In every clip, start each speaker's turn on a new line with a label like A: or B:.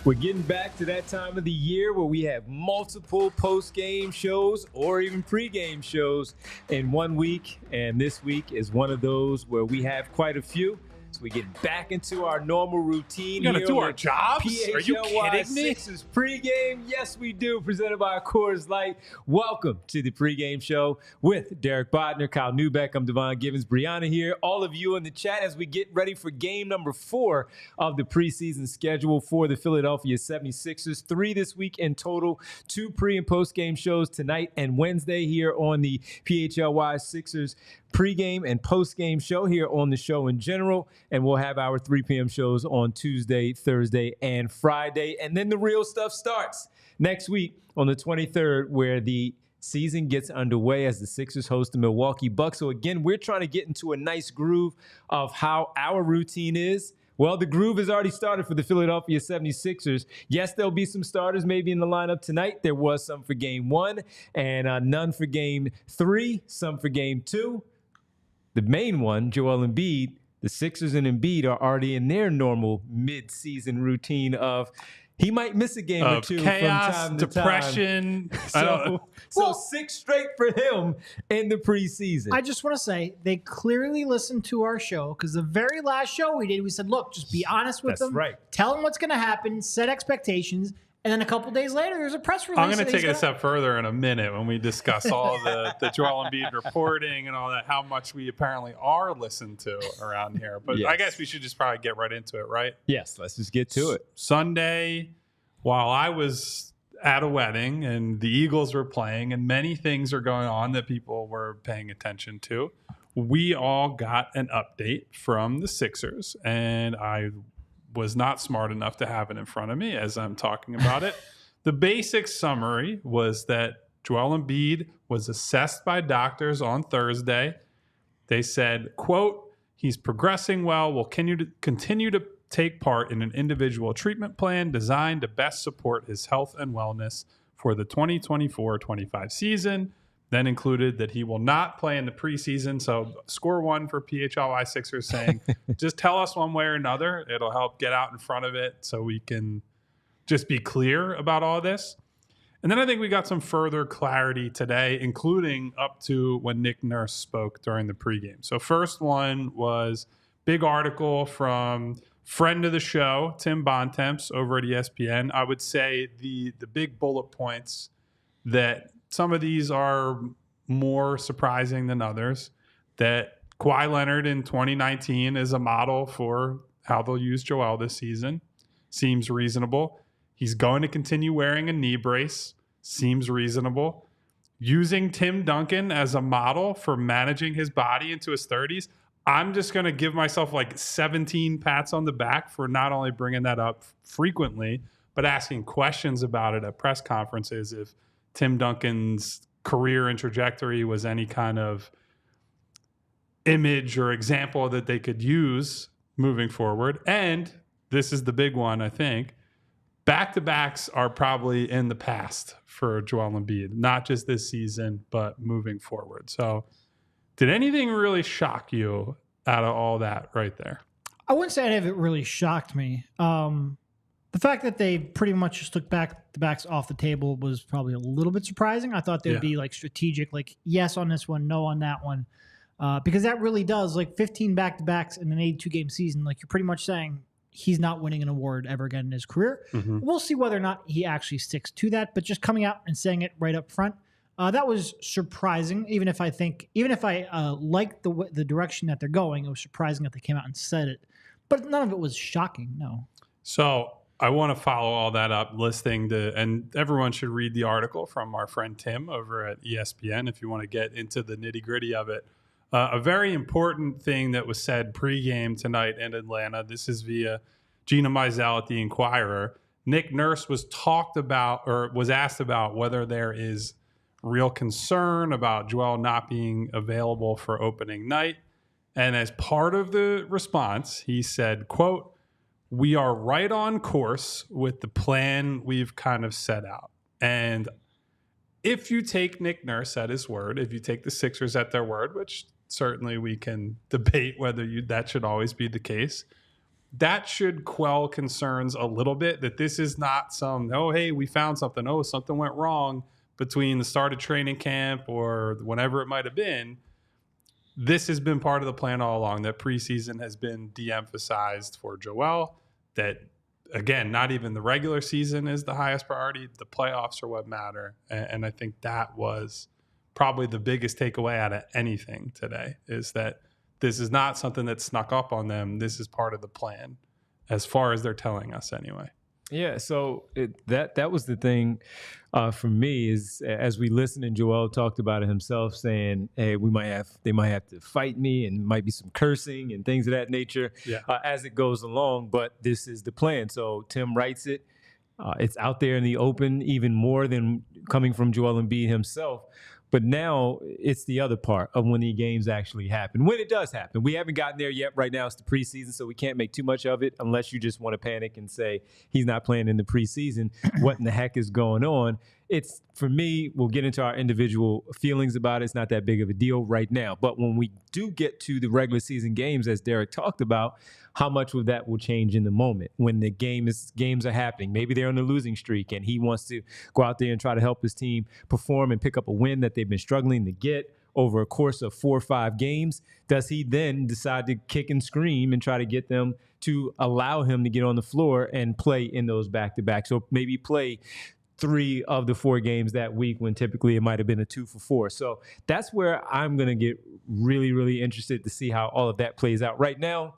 A: We're getting back to that time of the year where we have multiple post-game shows or even pre-game shows in 1 week. And this week is one of those where we have quite a few. So we get back into our normal routine.
B: We're going to do our jobs?
A: PHLY
B: Are you kidding me?
A: Sixers pregame. Yes, we do. Presented by Coors Light. Welcome to the pregame show with Derek Bodner, Kyle Newbeck. I'm Devon Givens, Brianna here. All of you in the chat as we get ready for game number 4 of the preseason schedule for the Philadelphia 76ers. 3 this week in total. 2 pre- and post-game shows tonight and Wednesday here on the PHLY Sixers pregame and postgame show here on the show in general. And we'll have our 3 p.m. shows on Tuesday, Thursday, and Friday. And then the real stuff starts next week on the 23rd, where the season gets underway as the Sixers host the Milwaukee Bucks. So again, we're trying to get into a nice groove of how our routine is. Well, the groove has already started for the Philadelphia 76ers. Yes, there'll be some starters maybe in the lineup tonight. There was some for game 1 and none for game 3, some for game 2. The main one, Joel Embiid, the Sixers and Embiid are already in their normal mid-season routine of he might miss a game or two
B: chaos,
A: from time to
B: depression.
A: So 6 straight for him in the preseason.
C: I just want to say they clearly listened to our show because the very last show we did, we said, look, just be honest with them.
A: Right.
C: Tell them what's going to happen, set expectations. And then a couple days later, there's a press release.
B: I'm going to take it a step further in a minute when we discuss all the Joel Embiid reporting and all that, how much we apparently are listened to around here. But
A: Yes.
B: I guess we should just probably get right into it, right?
A: Yes, let's just get to it.
B: Sunday, while I was at a wedding and the Eagles were playing and many things are going on that people were paying attention to, we all got an update from the Sixers, and I was not smart enough to have it in front of me as I'm talking about it. The basic summary was that Joel Embiid was assessed by doctors on Thursday. They said, quote, he's progressing well, will continue to take part in an individual treatment plan designed to best support his health and wellness for the 2024-25 season. Then included that he will not play in the preseason. So score 1 for PHLY Sixers saying, just tell us one way or another. It'll help get out in front of it so we can just be clear about all this. And then I think we got some further clarity today, including up to when Nick Nurse spoke during the pregame. So first one was big article from friend of the show, Tim Bontemps over at ESPN. I would say the big bullet points that some of these are more surprising than others, that Kawhi Leonard in 2019 is a model for how they'll use Joel this season. Seems reasonable. He's going to continue wearing a knee brace. Seems reasonable. Using Tim Duncan as a model for managing his body into his 30s. I'm just going to give myself like 17 pats on the back for not only bringing that up frequently, but asking questions about it at press conferences if Tim Duncan's career and trajectory was any kind of image or example that they could use moving forward. And this is the big one, I think. Back-to-backs are probably in the past for Joel Embiid, not just this season, but moving forward. So did anything really shock you out of all that right there?
C: I wouldn't say any of it really shocked me. The fact that they pretty much just took back the backs off the table was probably a little bit surprising. I thought they would be like strategic, like yes on this one, no on that one. Because that really does, like 15 back-to-backs in an 82-game season, like you're pretty much saying he's not winning an award ever again in his career. Mm-hmm. We'll see whether or not he actually sticks to that, but just coming out and saying it right up front, that was surprising. Even if I liked the direction that they're going, it was surprising that they came out and said it. But none of it was shocking, no.
B: So I want to follow all that up, and everyone should read the article from our friend Tim over at ESPN if you want to get into the nitty-gritty of it. A very important thing that was said pregame tonight in Atlanta, this is via Gina Mizell at the Inquirer. Nick Nurse was asked about whether there is real concern about Joel not being available for opening night. And as part of the response, he said, quote, we are right on course with the plan we've kind of set out. And if you take Nick Nurse at his word, if you take the Sixers at their word, which certainly we can debate whether that should always be the case, that should quell concerns a little bit that this is not hey, we found something. Oh, something went wrong between the start of training camp or whenever it might have been. This has been part of the plan all along, that preseason has been de-emphasized for Joel, that, again, not even the regular season is the highest priority. The playoffs are what matter. And I think that was probably the biggest takeaway out of anything today, is that this is not something that snuck up on them. This is part of the plan, as far as they're telling us anyway.
A: Yeah, so that was the thing for me, is as we listened and Joel talked about it himself, saying, hey, they might have to fight me, and might be some cursing and things of that nature as it goes along, but this is the plan. So Tim writes it. It's out there in the open, even more than coming from Joel Embiid himself. But now it's the other part of when the games actually happen. When it does happen. We haven't gotten there yet. Right now it's the preseason, so we can't make too much of it unless you just want to panic and say he's not playing in the preseason. What in the heck is going on? It's, for me, we'll get into our individual feelings about it. It's not that big of a deal right now. But when we do get to the regular season games, as Derek talked about, how much of that will change in the moment when the games are happening. Maybe they're on a losing streak and he wants to go out there and try to help his team perform and pick up a win that they've been struggling to get over a course of 4 or 5 games. Does he then decide to kick and scream and try to get them to allow him to get on the floor and play in those back-to-back? So maybe play 3 of the 4 games that week when typically it might have been a 2 for 4. So that's where I'm going to get really, really interested to see how all of that plays out. Right now,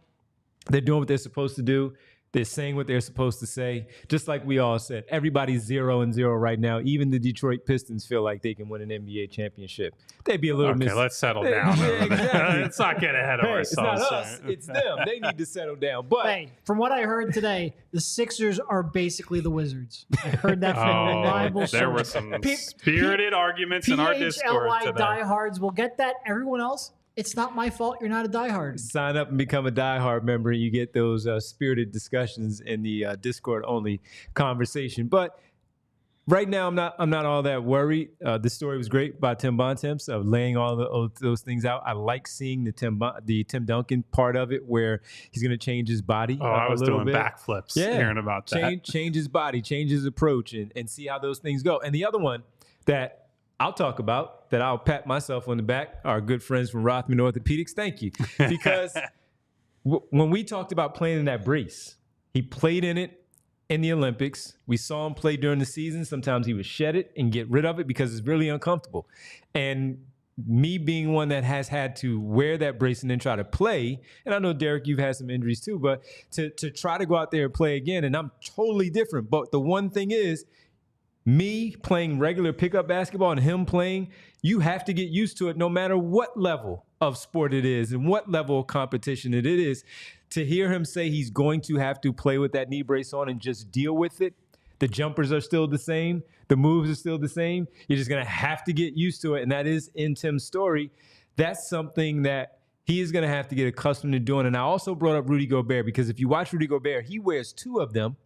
A: they're doing what they're supposed to do. They're saying what they're supposed to say. Just like we all said, everybody's 0-0 right now. Even the Detroit Pistons feel like they can win an NBA championship. They'd be a little
B: let's settle down.
A: Exactly.
B: Let's not get ahead of ourselves.
A: It's not us. It's them. They need to settle down. But
C: hey, from what I heard today, the Sixers are basically the Wizards. I heard that from a reliable source.
B: There were some spirited arguments in our Discord
C: PHLY
B: today.
C: diehards will get that. Everyone else, it's not my fault you're not a diehard.
A: Sign up and become a diehard member, and you get those spirited discussions in the Discord-only conversation. But right now, I'm not all that worried. The story was great by Tim Bontemps of laying all those things out. I like seeing the Tim Duncan part of it, where he's going to change his body.
B: I was doing backflips hearing about that.
A: Change his body, change his approach, and see how those things go. And the other one that I'll talk about, that I'll pat myself on the back, our good friends from Rothman Orthopedics. Thank you. Because when we talked about playing in that brace, he played in it in the Olympics. We saw him play during the season. Sometimes he would shed it and get rid of it because it's really uncomfortable. And me being one that has had to wear that brace and then try to play, and I know, Derek, you've had some injuries too, but to try to go out there and play again, and I'm totally different. But the one thing is, me playing regular pickup basketball and him playing, you have to get used to it no matter what level of sport it is and what level of competition it is. To hear him say he's going to have to play with that knee brace on and just deal with it, the jumpers are still the same, the moves are still the same, you're just going to have to get used to it, and that is in Tim's story. That's something that he is going to have to get accustomed to doing. And I also brought up Rudy Gobert, because if you watch Rudy Gobert, he wears 2 of them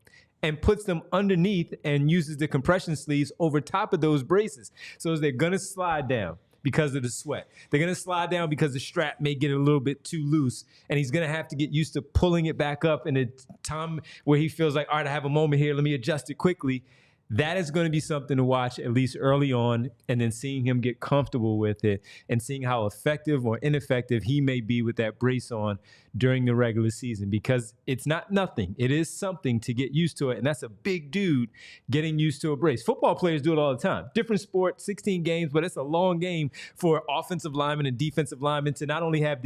A: and puts them underneath and uses the compression sleeves over top of those braces. So they're going to slide down because of the sweat. They're going to slide down because the strap may get a little bit too loose, and he's going to have to get used to pulling it back up in a time where he feels like, all right, I have a moment here, let me adjust it quickly. That is going to be something to watch, at least early on, and then seeing him get comfortable with it and seeing how effective or ineffective he may be with that brace on during the regular season, because it's not nothing. It is something to get used to it, and that's a big dude getting used to a brace. Football players do it all the time. Different sport, 16 games, but it's a long game for offensive linemen and defensive linemen to not only have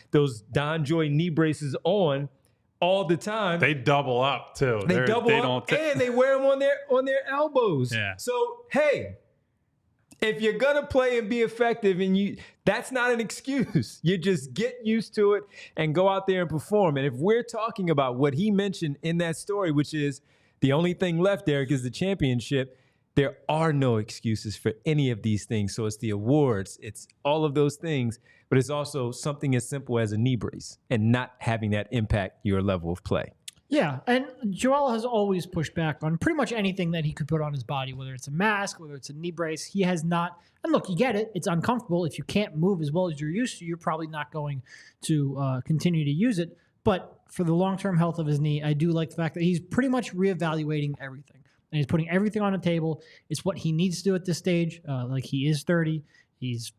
A: those Don Joy knee braces on all the time.
B: They double up too.
A: They double up, and they wear them on their elbows.
B: Yeah.
A: So hey, if you're gonna play and be effective, and that's not an excuse. You just get used to it and go out there and perform. And if we're talking about what he mentioned in that story, which is the only thing left, Derek, is the championship, there are no excuses for any of these things. So it's the awards, it's all of those things. But it's also something as simple as a knee brace and not having that impact your level of play.
C: Yeah, and Joel has always pushed back on pretty much anything that he could put on his body, whether it's a mask, whether it's a knee brace. He has not. And look, you get it. It's uncomfortable. If you can't move as well as you're used to, you're probably not going to continue to use it. But for the long-term health of his knee, I do like the fact that he's pretty much reevaluating everything. And he's putting everything on the table. It's what he needs to do at this stage. Like, he is 30. He's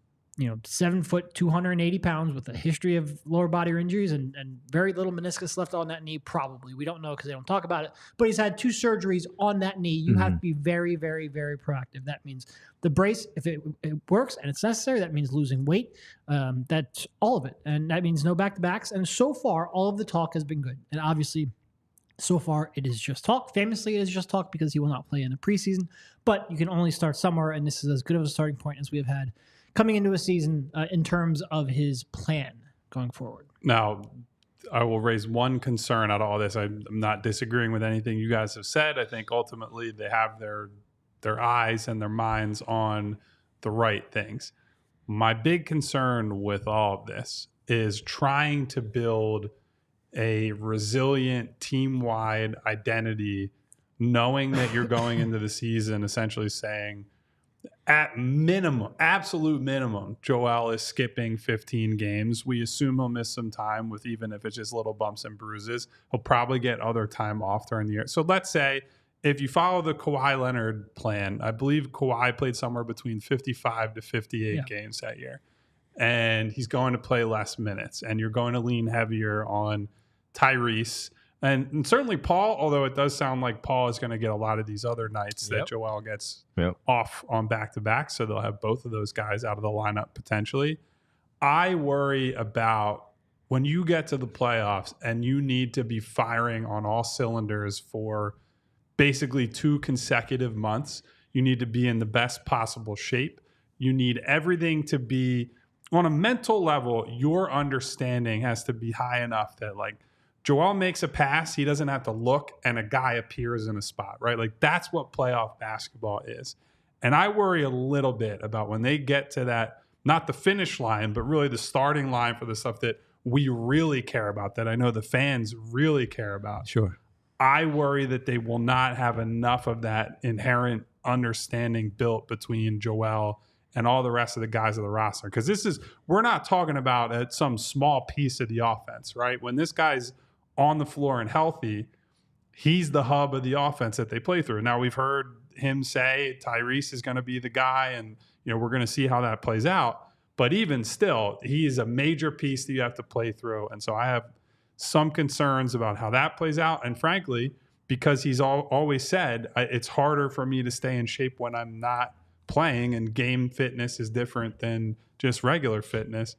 C: 7 foot, 280 pounds with a history of lower body injuries and very little meniscus left on that knee, probably. We don't know because they don't talk about it. But he's had 2 surgeries on that knee. You have to be very, very, very proactive. That means the brace, if it works and it's necessary, that means losing weight. That's all of it. And that means no back-to-backs. And so far, all of the talk has been good. And obviously, so far, it is just talk. Famously, it is just talk because he will not play in the preseason. But you can only start somewhere, and this is as good of a starting point as we have had coming into a season in terms of his plan going forward.
B: Now, I will raise one concern out of all this. I'm not disagreeing with anything you guys have said. I think ultimately they have their eyes and their minds on the right things. My big concern with all of this is trying to build a resilient team-wide identity, knowing that you're going into the season essentially saying, at minimum, absolute minimum, Joel is skipping 15 games. We assume he'll miss some time with, even if it's just little bumps and bruises. He'll probably get other time off during the year. So let's say if you follow the Kawhi Leonard plan, I believe Kawhi played somewhere between 55 to 58 games that year. And he's going to play less minutes. And you're going to lean heavier on Tyrese. And certainly Paul, although it does sound like Paul is going to get a lot of these other nights that Joel gets off on back-to-back, so they'll have both of those guys out of the lineup potentially. I worry about when you get to the playoffs and you need to be firing on all cylinders for basically 2 consecutive months. You need to be in the best possible shape. You need everything to be, on a mental level, your understanding has to be high enough that, like, Joel makes a pass, he doesn't have to look, and a guy appears in a spot, right? Like, that's what playoff basketball is. And I worry a little bit about when they get to that, not the finish line, but really the starting line for the stuff that we really care about, that I know the fans really care about.
A: Sure.
B: I worry that they will not have enough of that inherent understanding built between Joel and all the rest of the guys of the roster. Because we're not talking about some small piece of the offense, right? When this guy's on the floor and healthy, he's the hub of the offense that they play through. Now, we've heard him say Tyrese is going to be the guy, and we're going to see how that plays out. But even still, he is a major piece that you have to play through. And so I have some concerns about how that plays out. And frankly, because he's always said, it's harder for me to stay in shape when I'm not playing, and game fitness is different than just regular fitness.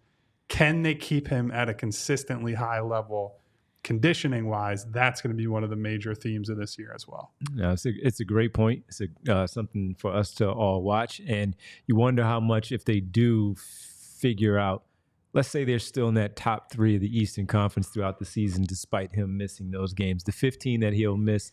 B: Can they keep him at a consistently high level conditioning wise? That's going to be one of the major themes of this year as well.
A: No, it's a great point. It's something for us to all watch. And you wonder how much, if they do figure out, let's say they're still in that top 3 of the Eastern Conference throughout the season, despite him missing those games. The 15 that he'll miss,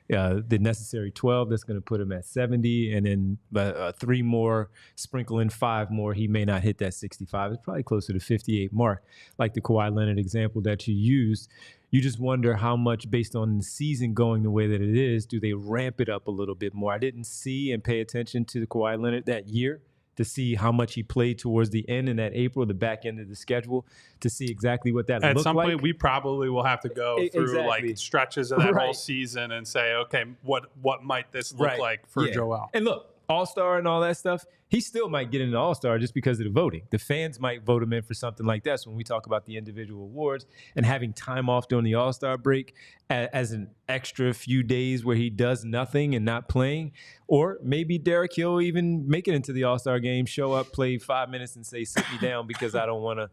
A: the necessary 12, that's going to put him at 70. And then 3 more, sprinkle in 5 more, he may not hit that 65. It's probably closer to 58 mark. Like the Kawhi Leonard example that you used, you just wonder how much, based on the season going the way that it is, do they ramp it up a little bit more? I didn't see and pay attention to the Kawhi Leonard that year to see how much he played towards the end in that April, the back end of the schedule, to see exactly what that looked like.
B: At some point, we probably will have to go through like stretches of that whole season and say, okay, what might this look like for Joel?
A: And look, All-Star and all that stuff, he still might get into All-Star just because of the voting. The fans might vote him in for something like that. So when we talk about the individual awards and having time off during the All-Star break as an extra few days where he does nothing and not playing, or maybe Derek Hill even make it into the All-Star game, show up, play 5 minutes and say, sit me down because I don't want to,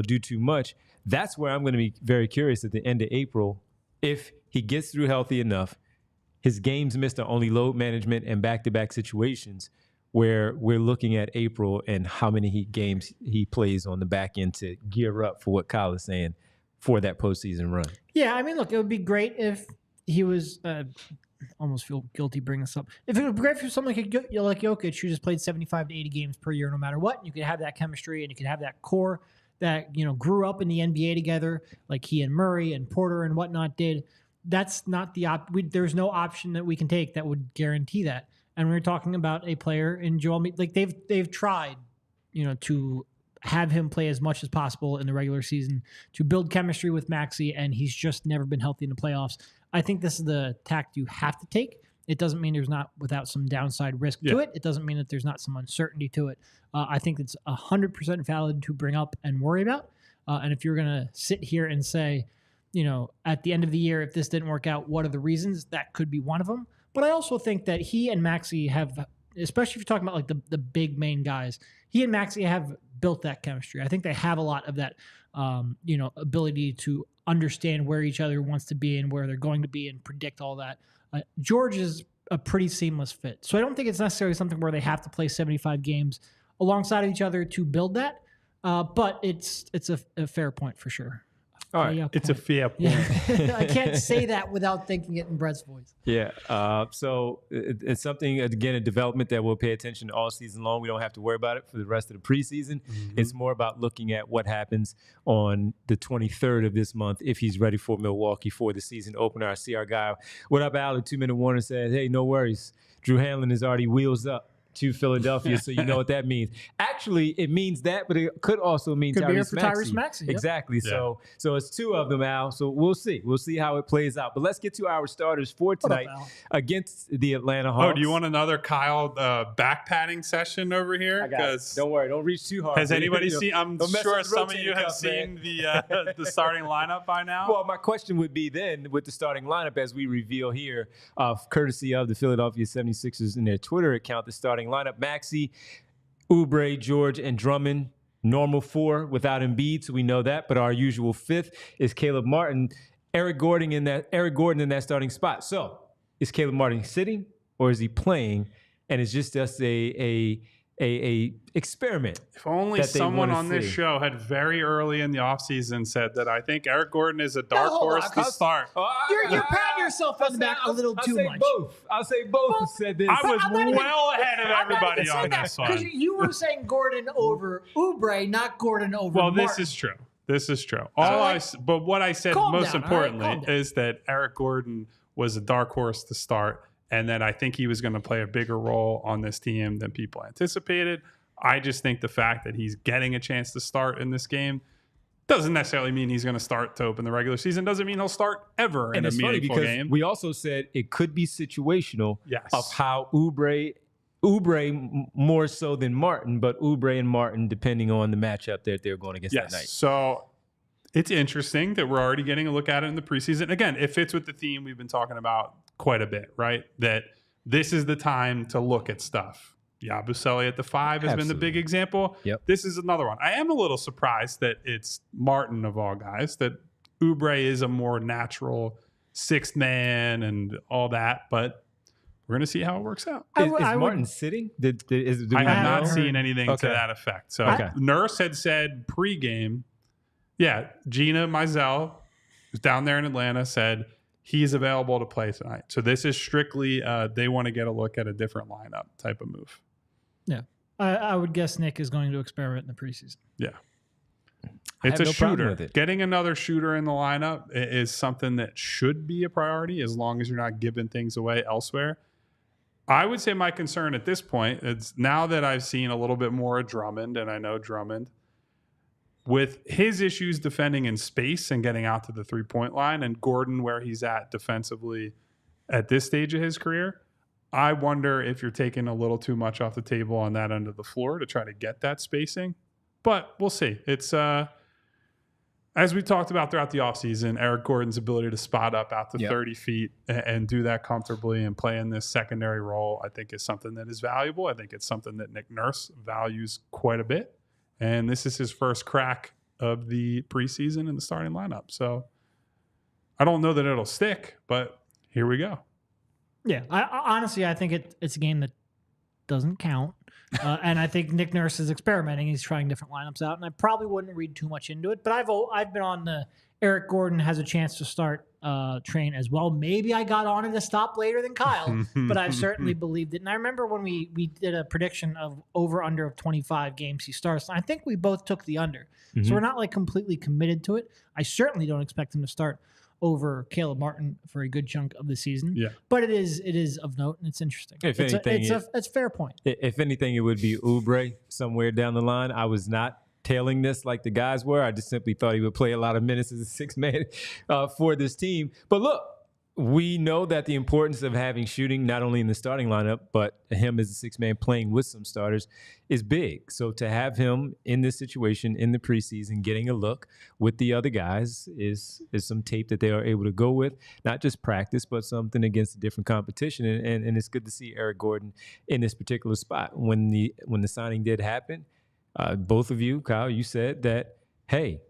A: do too much. That's where I'm going to be very curious at the end of April if he gets through healthy enough. His games missed are only load management and back-to-back situations where we're looking at April and how many games he plays on the back end to gear up for what Kyle is saying for that postseason run.
C: Yeah, I mean, look, it would be great if he was almost feel guilty bringing this up. If it would be great for someone like Jokic, who just played 75 to 80 games per year no matter what, you could have that chemistry and you could have that core that, grew up in the NBA together like he and Murray and Porter and whatnot did. That's not the there's no option that we can take that would guarantee that. And we're talking about a player in Joel Embiid. Like they've tried, to have him play as much as possible in the regular season to build chemistry with Maxey, and he's just never been healthy in the playoffs. I think this is the tact you have to take. It doesn't mean there's not without some downside risk to it. It doesn't mean that there's not some uncertainty to it. I think it's 100% valid to bring up and worry about. And if you're going to sit here and say, at the end of the year, if this didn't work out, what are the reasons? That could be one of them. But I also think that he and Maxey have, especially if you're talking about like the big main guys, he and Maxey have built that chemistry. I think they have a lot of that, ability to understand where each other wants to be and where they're going to be and predict all that. George is a pretty seamless fit. So I don't think it's necessarily something where they have to play 75 games alongside each other to build that. But it's a fair point for sure.
B: All right. It's a fair point.
C: Yeah. I can't say that without thinking it in Brett's voice.
A: Yeah. So it's something, again, a development that we'll pay attention to all season long. We don't have to worry about it for the rest of the preseason. Mm-hmm. It's more about looking at what happens on the 23rd of this month if he's ready for Milwaukee for the season opener. I see our guy, what up, Al, 2 Minute Warner said, hey, no worries. Drew Hanlon is already wheels up to Philadelphia, so you know what that means. Actually, it means that, but it could also mean Tyrese Maxey. Exactly. Yeah. So it's 2 of them, Al. So we'll see. We'll see how it plays out. But let's get to our starters for tonight against the Atlanta Hawks.
B: Oh, do you want another Kyle back padding session over here?
A: I got it. Don't worry. Don't reach too hard.
B: Has anybody seen? I'm sure some of you have seen the starting lineup by now.
A: Well, my question would be then with the starting lineup as we reveal here, courtesy of the Philadelphia 76ers in their Twitter account, the starting lineup: Maxey, Oubre, George, and Drummond. Normal 4 without Embiid, so we know that. But our usual 5th is Caleb Martin. Eric Gordon in that starting spot. So is Caleb Martin sitting or is he playing? And it's just a experiment.
B: If only someone on this show had very early in the offseason said that I think Eric Gordon is a dark horse to start.
C: You're patting yourself on the back a little too much.
A: I'll say both said this.
B: I was well ahead of everybody on this one.
C: Because you were saying Gordon over Oubre, not Gordon over Martin.
B: This is true. This is true. But what I said most importantly is that Eric Gordon was a dark horse to start, and that I think he was going to play a bigger role on this team than people anticipated. I just think the fact that he's getting a chance to start in this game doesn't necessarily mean he's going to start to open the regular season. Doesn't mean he'll start ever in a meaningful game.
A: We also said it could be situational of how Oubre more so than Martin, but Oubre and Martin depending on the matchup that they're going against that night.
B: So it's interesting that we're already getting a look at it in the preseason. Again, it fits with the theme we've been talking about quite a bit, right? That this is the time to look at stuff. Yabusele at the 5 has been the big example.
A: Yep.
B: This is another one. I am a little surprised that it's Martin of all guys, that Oubre is a more natural 6th man and all that, but we're going to see how it works out.
A: Is Martin sitting?
B: I have not seen anything to that effect. So Nurse had said pregame, Gina Mizell, who's down there in Atlanta, said he's available to play tonight. So this is strictly they want to get a look at a different lineup type of move.
C: Yeah. I would guess Nick is going to experiment in the preseason.
B: Yeah. It's a shooter. Getting another shooter in the lineup is something that should be a priority as long as you're not giving things away elsewhere. I would say my concern at this point is now that I've seen a little bit more of Drummond, and I know Drummond, with his issues defending in space and getting out to the 3-point line, and Gordon where he's at defensively at this stage of his career, I wonder if you're taking a little too much off the table on that end of the floor to try to get that spacing. But we'll see. It's as we talked about throughout the offseason, Eric Gordon's ability to spot up out to 30 feet and do that comfortably and play in this secondary role, I think is something that is valuable. I think it's something that Nick Nurse values quite a bit. And this is his first crack of the preseason in the starting lineup. So I don't know that it'll stick, but here we go.
C: Yeah, honestly, I think it's a game that doesn't count. And I think Nick Nurse is experimenting. He's trying different lineups out, and I probably wouldn't read too much into it. But I've been on the Eric Gordon has a chance to start train as well. Maybe I got on it a stop later than Kyle, but I've certainly believed it. And I remember when we did a prediction of over-under of 25 games he starts. I think we both took the under. So we're not like completely committed to it. I certainly don't expect him to start over Caleb Martin for a good chunk of the season.
B: Yeah.
C: But it is of note, and it's interesting. It's a fair point.
A: If anything, it would be Oubre somewhere down the line. I was not tailing this like the guys were. I just simply thought he would play a lot of minutes as a sixth man for this team. But look, we know that the importance of having shooting, not only in the starting lineup, but him as a sixth man playing with some starters is big. So to have him in this situation in the preseason, getting a look with the other guys is some tape that they are able to go with, not just practice, but something against a different competition. And it's good to see Eric Gordon in this particular spot. When the signing did happen, both of you, Kyle, you said that, hey,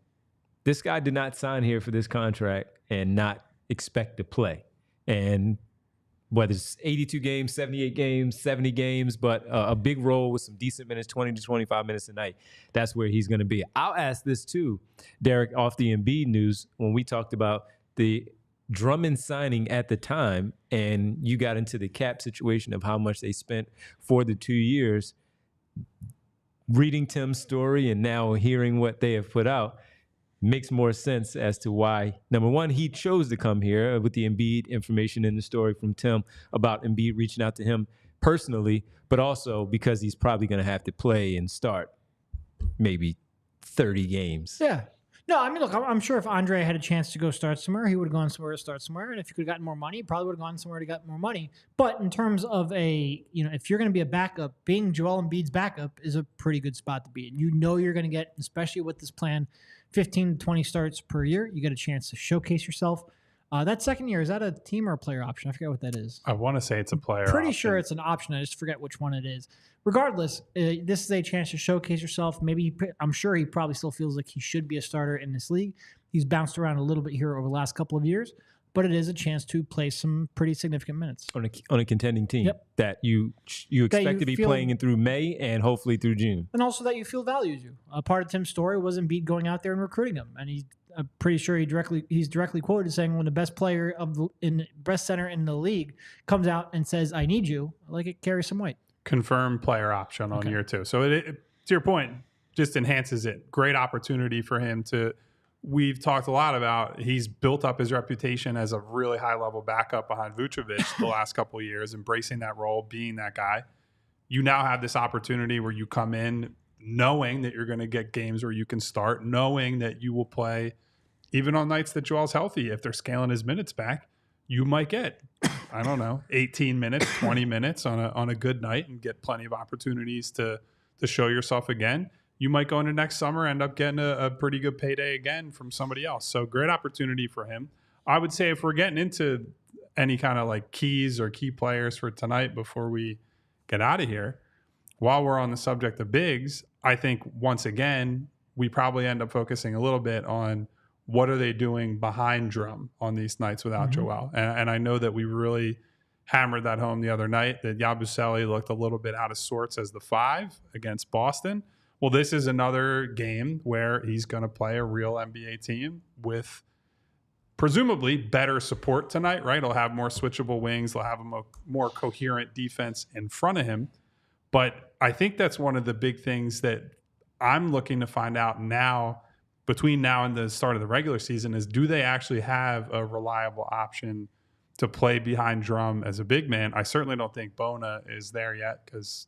A: this guy did not sign here for this contract and not expect to play. And whether it's 82 games, 78 games, 70 games, but a big role with some decent minutes, 20 to 25 minutes a night, that's where he's going to be. I'll ask this too, Derek, off the Embiid news, when we talked about the Drummond signing at the time and you got into the cap situation of how much they spent for the 2 years, reading Tim's story and now hearing what they have put out, makes more sense as to why, number one, he chose to come here with the Embiid information in the story from Tim about Embiid reaching out to him personally, but also because he's probably going to have to play and start maybe 30 games.
C: Yeah. No, I mean, look, I'm sure if Andre had a chance to go start somewhere, he would have gone somewhere to start somewhere. And if he could have gotten more money, he probably would have gone somewhere to get more money. But in terms of if you're going to be a backup, being Joel Embiid's backup is a pretty good spot to be in. You know you're going to get, especially with this plan, 15 to 20 starts per year. You get a chance to showcase yourself. That second year, is that a team or a player option? I forget what that is.
B: I want to say it's a player
C: Pretty
B: option.
C: sure it's an option. I just forget which one it is. Regardless, this is a chance to showcase yourself. I'm sure he probably still feels like he should be a starter in this league. He's bounced around a little bit here over the last couple of years, but it is a chance to play some pretty significant minutes
A: on a contending team that you expect to be playing in through May and hopefully through June.
C: And also that you feel values you. A part of Tim's story was Embiid going out there and recruiting him. And I'm pretty sure he's directly quoted saying when the best player best center in the league comes out and says, I need you, like it carries some weight.
B: Confirmed player option on year 2. So it, to your point, just enhances it. Great opportunity for him to, we've talked a lot about, he's built up his reputation as a really high-level backup behind Vucevic the last couple of years, embracing that role, being that guy. You now have this opportunity where you come in knowing that you're going to get games where you can start, knowing that you will play even on nights that Joel's healthy. If they're scaling his minutes back, you might get, 18 minutes, 20 minutes on a good night and get plenty of opportunities to show yourself again. You might go into next summer, end up getting a pretty good payday again from somebody else. So great opportunity for him. I would say if we're getting into any kind of like keys or key players for tonight before we get out of here, while we're on the subject of bigs, I think once again, we probably end up focusing a little bit on what are they doing behind Drum on these nights without Joel. And I know that we really hammered that home the other night, that Yabusele looked a little bit out of sorts as the 5 against Boston. Well, this is another game where he's going to play a real NBA team with presumably better support tonight, right? He'll have more switchable wings. He'll have a more coherent defense in front of him. But I think that's one of the big things that I'm looking to find out now, between now and the start of the regular season, is do they actually have a reliable option to play behind Drum as a big man? I certainly don't think Bona is there yet because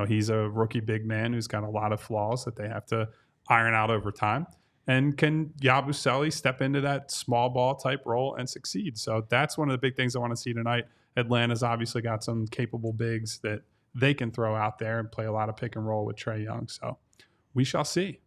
B: he's a rookie big man who's got a lot of flaws that they have to iron out over time. And can Yabusele step into that small ball type role and succeed? So that's one of the big things I want to see tonight. Atlanta's obviously got some capable bigs that they can throw out there and play a lot of pick and roll with Trae Young. So we shall see.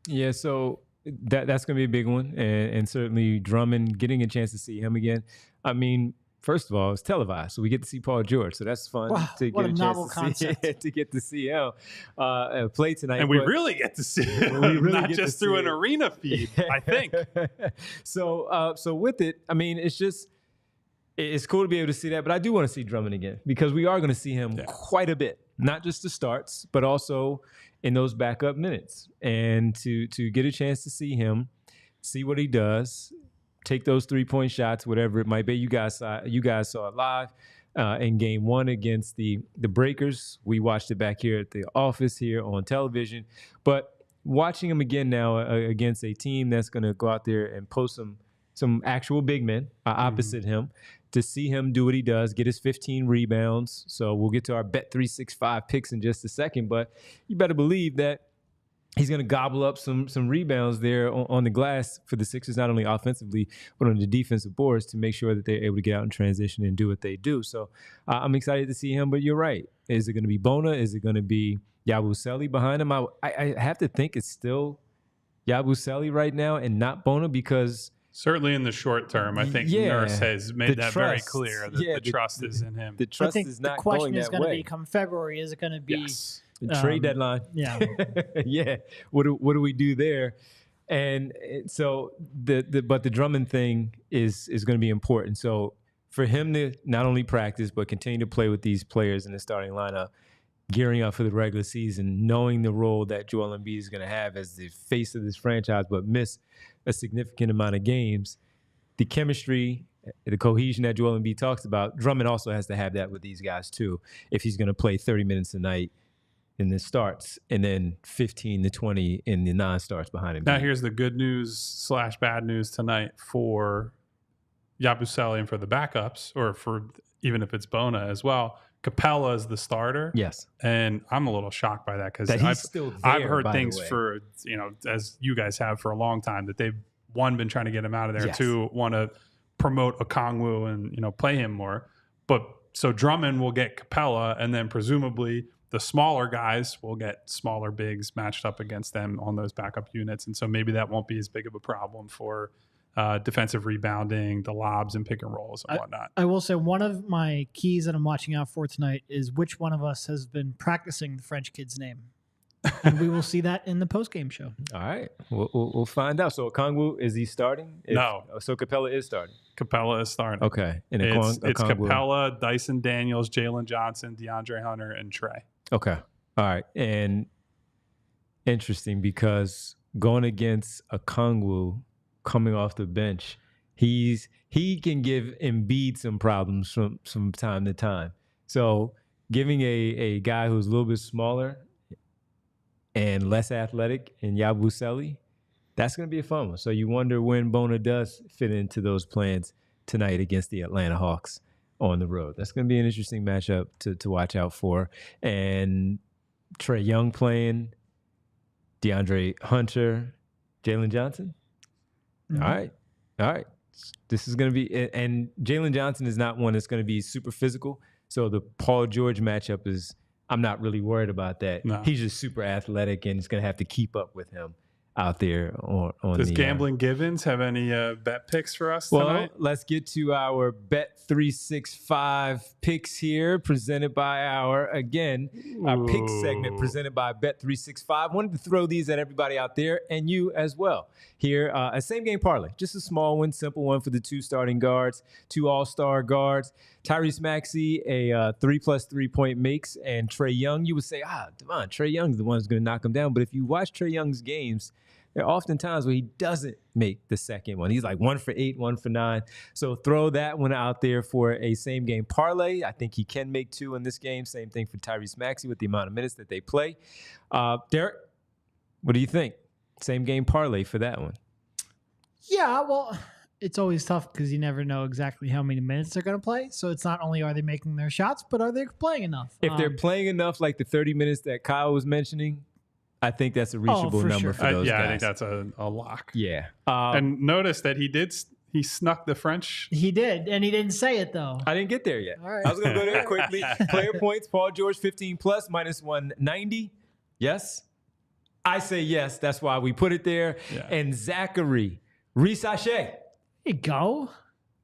A: Yeah, so that's going to be a big one. And certainly Drummond, getting a chance to see him again. I mean, first of all, it's televised, so we get to see Paul George. So that's fun to get a chance to get to see him play tonight.
B: And we really get to see him, not just through an arena feed, I think.
A: So with it, I mean, it's cool to be able to see that, but I do want to see Drummond again because we are going to see him quite a bit, not just the starts, but also in those backup minutes. And to get a chance to see him, see what he does, take those 3-point shots, whatever it might be. You guys saw it live in Game 1 against the Breakers. We watched it back here at the office here on television. But watching him again now against a team that's going to go out there and post some actual big men opposite him, to see him do what he does, get his 15 rebounds. So we'll get to our Bet365 picks in just a second. But you better believe that he's going to gobble up some rebounds there on the glass for the Sixers, not only offensively, but on the defensive boards to make sure that they're able to get out in transition and do what they do. So I'm excited to see him, but you're right. Is it going to be Bona? Is it going to be Yabusele behind him? I have to think it's still Yabusele right now and not Bona because –
B: certainly in the short term, I think Nurse has made that very clear that the trust is in him.
A: The trust is not going that way.
C: The question is going to be come February, is it going to be
A: the trade deadline?
C: Yeah.
A: Yeah. What do we do there? And so but the Drummond thing is going to be important. So for him to not only practice but continue to play with these players in the starting lineup, gearing up for the regular season, knowing the role that Joel Embiid is going to have as the face of this franchise, but miss a significant amount of games, the chemistry, the cohesion that Joel Embiid talks about, Drummond also has to have that with these guys too. If he's going to play 30 minutes a night in the starts and then 15 to 20 in the non-starts behind him.
B: Now here's the good news / bad news tonight for Yabusele and for the backups, or for even if it's Bona as well. Capella is the starter.
A: Yes.
B: And I'm a little shocked by that because I've heard things for, as you guys have for a long time, that they've, one, been trying to get him out of there, two, want to promote Okongwu and, play him more. But so Drummond will get Capella, and then presumably the smaller guys will get smaller bigs matched up against them on those backup units. And so maybe that won't be as big of a problem for defensive rebounding, the lobs and pick and rolls and whatnot.
C: I will say one of my keys that I'm watching out for tonight is which one of us has been practicing the French kid's name. And we will see that in the postgame show.
A: All right. We'll find out. So Okongwu, is he starting?
B: No.
A: So Capella is starting?
B: Capella is starting.
A: Okay. And
B: it's Capella, Dyson Daniels, Jalen Johnson, DeAndre Hunter, and Trey. Okay.
A: All right. And interesting because going against Okongwu, coming off the bench, he can give Embiid some problems from time to time. So giving a guy who's a little bit smaller and less athletic in Yabusele, that's going to be a fun one. So you wonder when Bona does fit into those plans tonight against the Atlanta Hawks on the road. That's going to be an interesting matchup to watch out for. And Trae Young playing, DeAndre Hunter, Jalen Johnson. Mm-hmm. All right. This is going to be, and Jalen Johnson is not one that's going to be super physical. So the Paul George matchup is, I'm not really worried about that. No. He's just super athletic, and he's going to have to keep up with him out there on
B: Does Gambling Givens have any bet picks for us
A: tonight?
B: Well,
A: let's get to our Bet365 picks here, presented by our pick segment presented by Bet365. Wanted to throw these at everybody out there and you as well. Here, a same game parlay, just a small one, simple one for the two starting guards, two all-star guards. Tyrese Maxey, a 3+ 3-point makes, and Trae Young. You would say, Devon, Trae Young's the one who's going to knock him down. But if you watch Trae Young's games, there are often times where he doesn't make the second one. He's like 1 for 8, 1 for 9. So throw that one out there for a same game parlay. I think he can make 2 in this game. Same thing for Tyrese Maxey with the amount of minutes that they play. Derek, what do you think? Same game parlay for that one.
C: Yeah, well, it's always tough because you never know exactly how many minutes they're going to play. So it's not only are they making their shots, but are they playing enough?
A: If they're playing enough, like the 30 minutes that Kyle was mentioning, I think that's a reachable number for those guys.
B: I think that's a lock.
A: Yeah.
B: And notice that he snuck the French.
C: He did, and he didn't say it, though.
A: I didn't get there yet.
C: All right.
A: I was going to go there quickly. Player points, Paul George, 15+, -190. Yes? I say yes. That's why we put it there. Yeah. And Zachary Rissache.
C: There you go.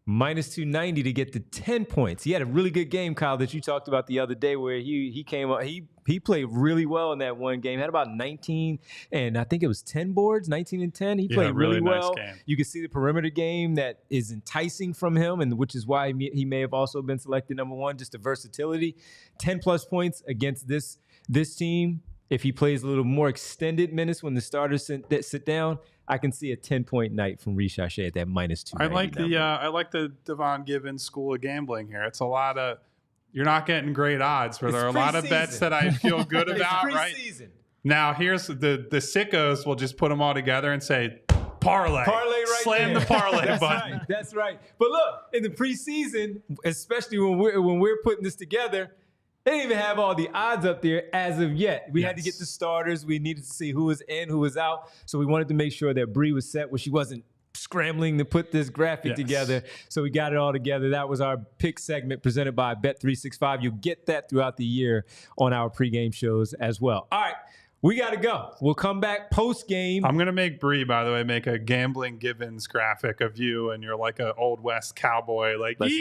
A: -290 to get to 10 points. He had a really good game, Kyle, that you talked about the other day where he came up. He played really well in that one game. Had about 19 and I think it was 10 boards, 19 and 10. He played really well. Nice game. You can see the perimeter game that is enticing from him, and which is why he may have also been selected number 1, just the versatility. 10+ points against this team. If he plays a little more extended minutes when the starters sit down, I can see a 10-point night from Rissache at that -290.
B: I like the Devon Givens school of gambling here. It's a lot of, you're not getting great odds, but there are a lot of bets that I feel good about. Right now, here's the sickos will just put them all together and say parlay right slam there. The parlay
A: That's
B: button.
A: Right. That's right. But look, in the preseason, especially when we're putting this together, They didn't even have all the odds up there as of yet. We had to get the starters. We needed to see who was in, who was out. So we wanted to make sure that Bree was set where she wasn't scrambling to put this graphic together. So we got it all together. That was our pick segment presented by Bet365. You'll get that throughout the year on our pregame shows as well. All right. We got to go. We'll come back post-game.
B: I'm going to make Bree, by the way, make a Gambling Givens graphic of you and you're like an Old West cowboy. Like,
A: Let's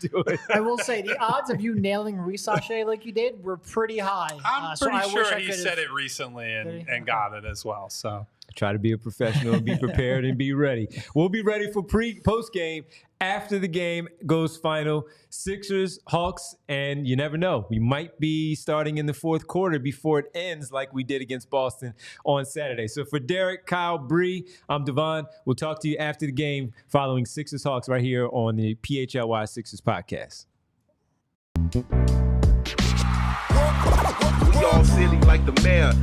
A: do it.
C: I will say the odds of you nailing Risachet like you did were pretty high.
B: I'm pretty sure he said it recently and got it as well. So
A: try to be a professional and be prepared and be ready. We'll be ready for post-game. After the game goes final, Sixers, Hawks, and you never know. We might be starting in the fourth quarter before it ends like we did against Boston on Saturday. So for Derek, Kyle, Bree, I'm Devon. We'll talk to you after the game following Sixers, Hawks right here on the PHLY Sixers podcast.
D: We all silly like the mayor.